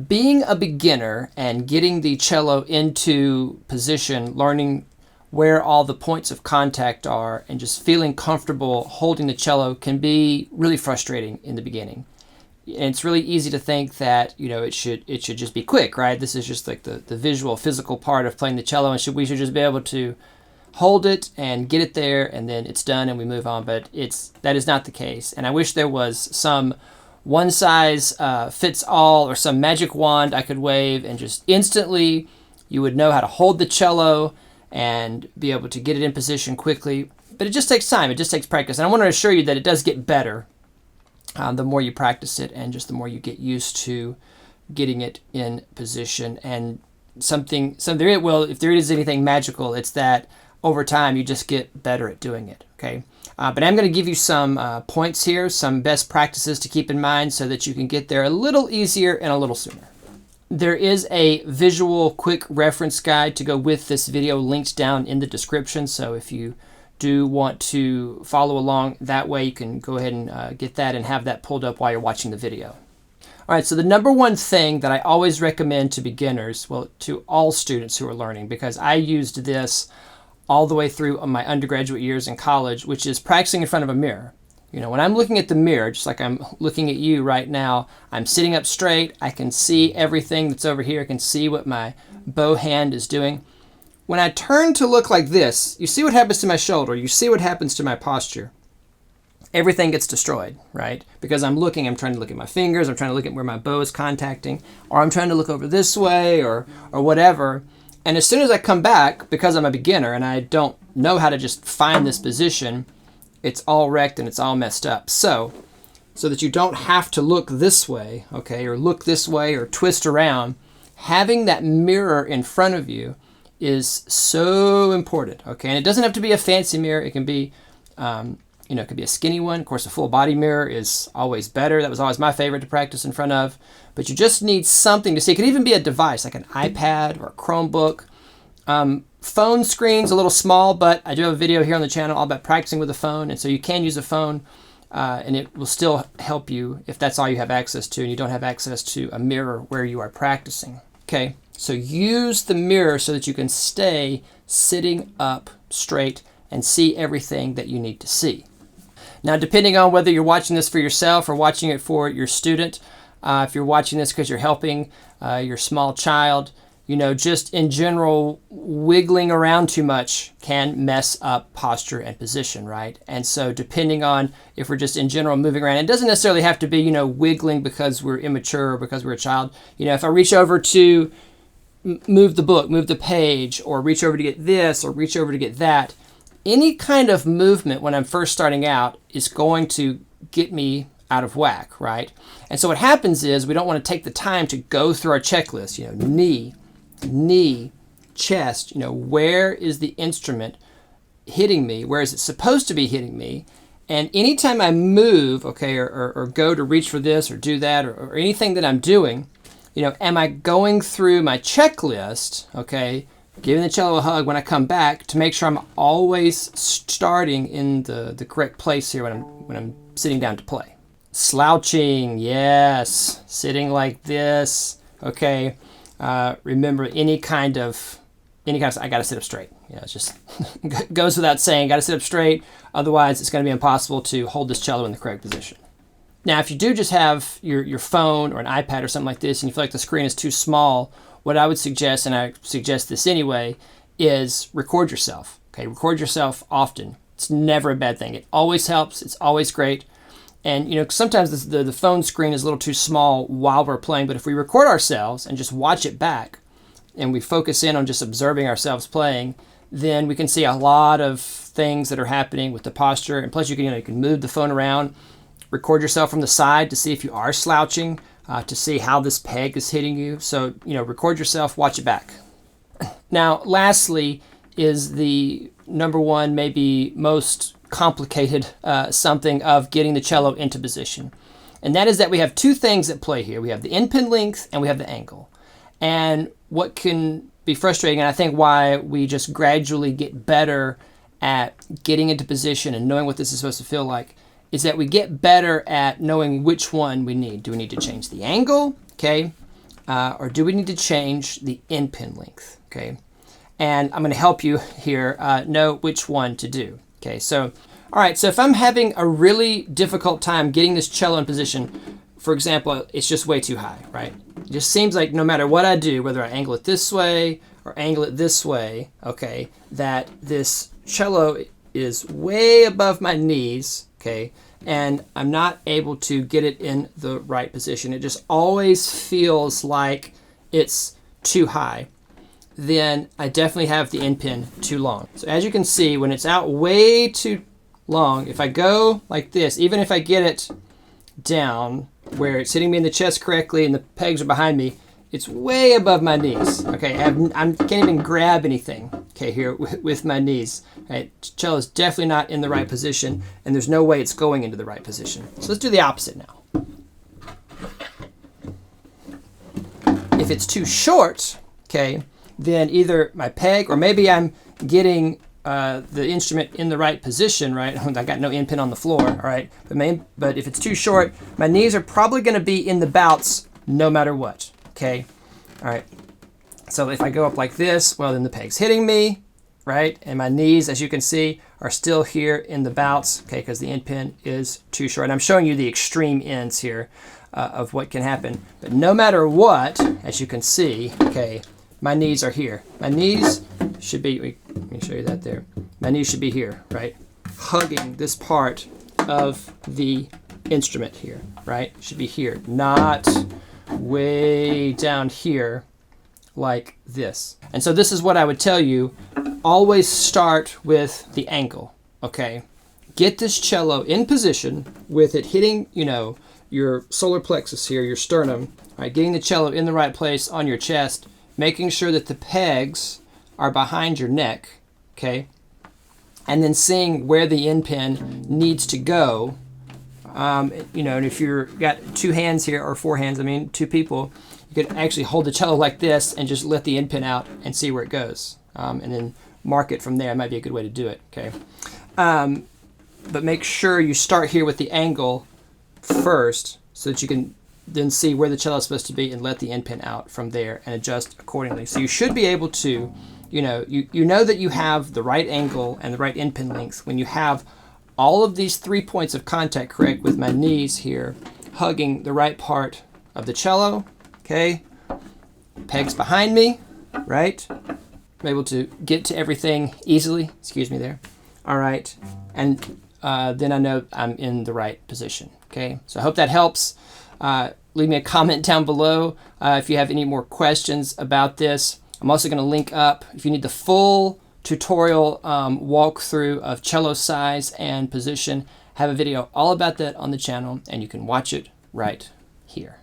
being a beginner and getting the cello into position, learning where all the points of contact are, and just feeling comfortable holding the cello can be really frustrating in the beginning. And it's really easy to think that, it should just be quick, right? This is just like the visual, physical part of playing the cello, and we should just be able to hold it and get it there, and then it's done and we move on. But that is not the case. And I wish there was some one size fits all or some magic wand I could wave and just instantly you would know how to hold the cello and be able to get it in position quickly. But it just takes time. It just takes practice. And I want to assure you that it does get better the more you practice it, and just the more you get used to getting it in position. And if there is anything magical, it's that over time you just get better at doing it. Okay. But I'm going to give you some points here, some best practices to keep in mind so that you can get there a little easier and a little sooner. There is a visual quick reference guide to go with this video linked down in the description. So if you do want to follow along that way, you can go ahead and get that and have that pulled up while you're watching the video. All right, so the number one thing that I always recommend to beginners, well, to all students who are learning, because I used this all the way through my undergraduate years in college, which is practicing in front of a mirror. When I'm looking at the mirror, just like I'm looking at you right now, I'm sitting up straight. I can see everything that's over here. I can see what my bow hand is doing. When I turn to look like this, you see what happens to my shoulder. You see what happens to my posture. Everything gets destroyed, right? Because I'm trying to look at my fingers. I'm trying to look at where my bow is contacting, or I'm trying to look over this way or whatever. And as soon as I come back, because I'm a beginner and I don't know how to just find this position, it's all wrecked and it's all messed up. So that you don't have to look this way, okay, or look this way or twist around, having that mirror in front of you is so important, okay? And it doesn't have to be a fancy mirror. It can be, it could be a skinny one. Of course, a full body mirror is always better. That was always my favorite to practice in front of. But you just need something to see. It could even be a device like an iPad or a Chromebook. Phone screen's a little small, but I do have a video here on the channel all about practicing with a phone. And so you can use a phone, and it will still help you if that's all you have access to and you don't have access to a mirror where you are practicing. Okay, so use the mirror so that you can stay sitting up straight and see everything that you need to see. Now, depending on whether you're watching this for yourself or watching it for your student, if you're watching this because you're helping your small child, just in general, wiggling around too much can mess up posture and position, right? And so depending on if we're just in general moving around, it doesn't necessarily have to be, wiggling because we're immature or because we're a child. If I reach over to move the book, move the page, or reach over to get this or reach over to get that, any kind of movement when I'm first starting out is going to get me out of whack, right? And so what happens is we don't want to take the time to go through our checklist, knee, chest, where is the instrument hitting me? Where is it supposed to be hitting me? And anytime I move, okay, or go to reach for this or do that or anything that I'm doing, am I going through my checklist, okay, giving the cello a hug when I come back to make sure I'm always starting in the correct place here when I'm sitting down to play. Slouching, yes, sitting like this, okay. Remember any kind of, I got to sit up straight. It just goes without saying, got to sit up straight. Otherwise, it's going to be impossible to hold this cello in the correct position. Now, if you do just have your phone or an iPad or something like this, and you feel like the screen is too small, what I would suggest, and I suggest this anyway, is record yourself. Okay, record yourself often. It's never a bad thing. It always helps. It's always great. And sometimes the phone screen is a little too small while we're playing, but if we record ourselves and just watch it back, and we focus in on just observing ourselves playing, then we can see a lot of things that are happening with the posture. And plus, you can move the phone around, record yourself from the side to see if you are slouching, to see how this peg is hitting you. So, record yourself, watch it back. Now, lastly is the number one, maybe most complicated something of getting the cello into position. And that is that we have two things at play here. We have the end pin length and we have the angle. And what can be frustrating, and I think why we just gradually get better at getting into position and knowing what this is supposed to feel like, is that we get better at knowing which one we need. Do we need to change the angle? Okay. or do we need to change the end pin length? Okay, and I'm going to help you here know which one to do. Okay, so all right, so if I'm having a really difficult time getting this cello in position, for example, it's just way too high, right? It just seems like no matter what I do, whether I angle it this way or angle it this way, okay, that this cello is way above my knees, okay, and I'm not able to get it in the right position. It just always feels like it's too high. Then I definitely have the end pin too long. So as you can see, when it's out way too long, if I go like this, even if I get it down where it's hitting me in the chest correctly and the pegs are behind me, it's way above my knees. Okay, I can't even grab anything, okay, here with my knees. Right, cello is definitely not in the right position, and there's no way it's going into the right position. So let's do the opposite now. If it's too short, okay, then either my peg, or maybe I'm getting the instrument in the right position, right? I got no end pin on the floor, all right? But if it's too short, my knees are probably going to be in the bouts no matter what, okay? All right. So if I go up like this, well, then the peg's hitting me, right? And my knees, as you can see, are still here in the bouts, okay, because the end pin is too short. And I'm showing you the extreme ends here of what can happen. But no matter what, as you can see, okay, my knees are here. My knees should be, let me show you that there. My knees should be here, right? Hugging this part of the instrument here, right? Should be here, not way down here like this. And so this is what I would tell you. Always start with the angle, okay? Get this cello in position with it hitting, you know, your solar plexus here, your sternum, right? Getting the cello in the right place on your chest, making sure that the pegs are behind your neck, okay? And then seeing where the end pin needs to go. You know, and if you've got two hands here, or four hands, I mean, two people, you could actually hold the cello like this and just let the end pin out and see where it goes. And then mark it from there. Might be a good way to do it, okay? But make sure you start here with the angle first so that you can then see where the cello is supposed to be and let the end pin out from there and adjust accordingly. So you should be able to, you know that you have the right angle and the right end pin length when you have all of these 3 points of contact correct with my knees here hugging the right part of the cello, okay? Pegs behind me, right? I'm able to get to everything easily, excuse me there. All right, and then I know I'm in the right position, okay? So I hope that helps. Leave me a comment down below if you have any more questions about this. I'm also going to link up, if you need the full tutorial walkthrough of cello size and position, I have a video all about that on the channel, and you can watch it right here.